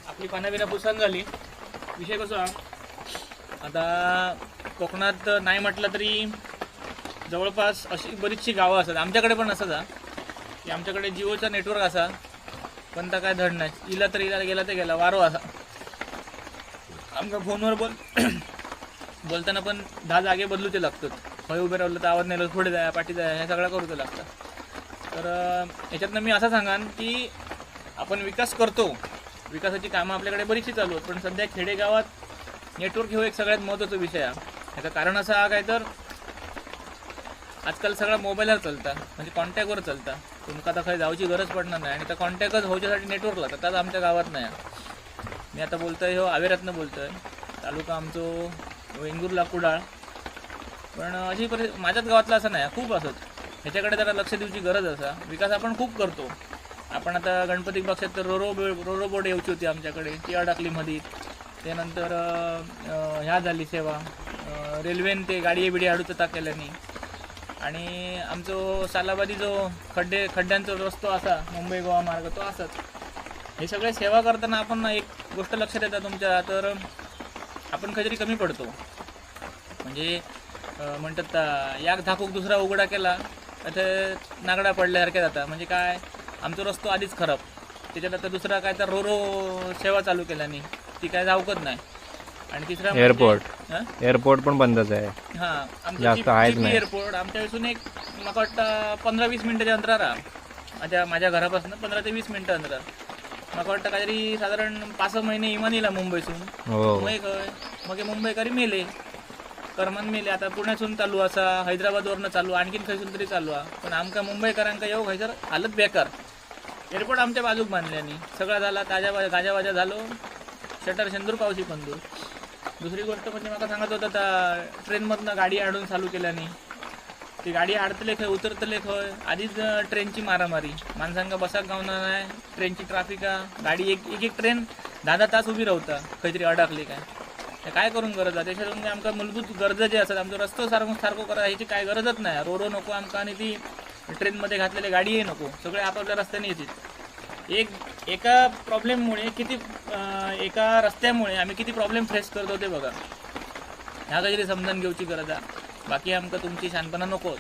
आपली पाण्याबिना पुसान झाली. विषय कसा, आता कोकणात नाही म्हटलं तरी जवळपास अशी बरीचशी गावं असतात. आमच्याकडे पण असं की आमच्याकडे जिओचा नेटवर्क असा, पण तर काय धड नाही. इला तर इला, गेला तर गेला वारो असा. आमका फोनवर बोलताना पण 10 जागे बदलूचे लागतात. खय उभे राहिलं तर आवाज नाही, पुढे जाय पाठी जाय, हे सगळं करूचं लागतं. तर याच्यातनं मी असं सांगान की आपण विकास करतो, विकासाची कामं आपल्याकडे बरीचशी चालू आहेत, पण सध्या खेडेगावात नेटवर्क हे एक सगळ्यात महत्त्वाचा विषय आहे. याचं कारण असं हा काय तर आजकाल सगळं मोबाईलवर चालतं, म्हणजे कॉन्टॅक्टवर चालतं. तुमका आता काही जाऊची गरज पडणार नाही आणि त्या कॉन्टॅक्टच होण्यासाठी नेटवर्क लागतं. त्यात आमच्या गावात नाही. मी आता बोलतो आहे आवेरातनं बोलतो आहे, तालुका आमचो वेंगुर्ला कुडाळ. पण अशी माझ्याच गावातलं असं नाही, खूप असत. ह्याच्याकडे जरा लक्ष देऊची गरज असा. विकास आपण खूप करतो. आपण आता गणपती पक्षात तर रोरो बोर्ड येऊची होती आमच्याकडे, ती अडकली मध्ये. त्यानंतर ह्या झाली सेवा, रेल्वेन ते गाडी बिडी अडूचं टाकल्याने. आणि आमचो सालाबादी जो खड्ड्यांचा रस्तो असा मुंबई गोवा मार्ग तो असत. हे सगळे सेवा करताना आपण एक गोष्ट लक्षात येतात तुमच्या, तर आपण काहीतरी कमी पडतो. म्हणजे म्हणतात याक धाकूक दुसरा उघडा केला तर नागडा पडल्यासारखे जातात. म्हणजे काय, आमचा रस्तो आधीच खराब, त्याच्यात आता दुसरा काय तर रोरो सेवा चालू केल्याने ती काय जाऊकच नाही. आणि तिसरा एअरपोर्ट पण बंदच आहे. हां, आमचं एअरपोर्ट आमच्या इथून एक मला वाटतं 15-20 मिनिटाच्या अंतरावर आहे. माझ्या घरापासून 15 ते 20 मिनिटं अंतरावर. मला वाटतं काहीतरी साधारण 5 महिने इमानीला मुंबईसून. मग मुंबईकरी मेले, करमान मेले. आता पुण्यातून चालू असा, हैदराबादवरनं चालू, आणखीन खैसून तरी चालू आहे. पण आमका मुंबईकरांका येऊ खैसर हालत बेकार. एअरपोर्ट आमच्या बाजूक बांधल्याने सगळा झाला, गाजावाजा झालो, शटर शेंदूर पावशी पंदूर. दुसरी गोष्ट म्हणजे मला सांगत होतं आता ट्रेनमधनं गाडी आडून चालू केल्याने ती गाडी आडतले खय उतरतले खय. आधीच ट्रेनची मारामारी, माणसांका बसाक गावणार नाही, ट्रेनची ट्रॅफिक आहे. गाडी एक ट्रेन 10 तास उभी राहता काहीतरी अडकली काय करून गरज आहे. त्याच्यातून आमका मूलभूत गरजा जे असतात, आमचा रस्तो सारखं करा ह्याची काय गरजच नाही. रोरो नको आमका आणि ती ट्रेनमध्ये घातलेली गाडीही नको, सगळे आपापल्या रस्त्याने येतील. एका प्रॉब्लेममुळे एका रस्त्यामुळे आम्ही किती प्रॉब्लेम फेस करतो ते बघा. ह्या काहीतरी समजून घेऊची गरज आहे. बाकी आमका तुमची शानपणा नको.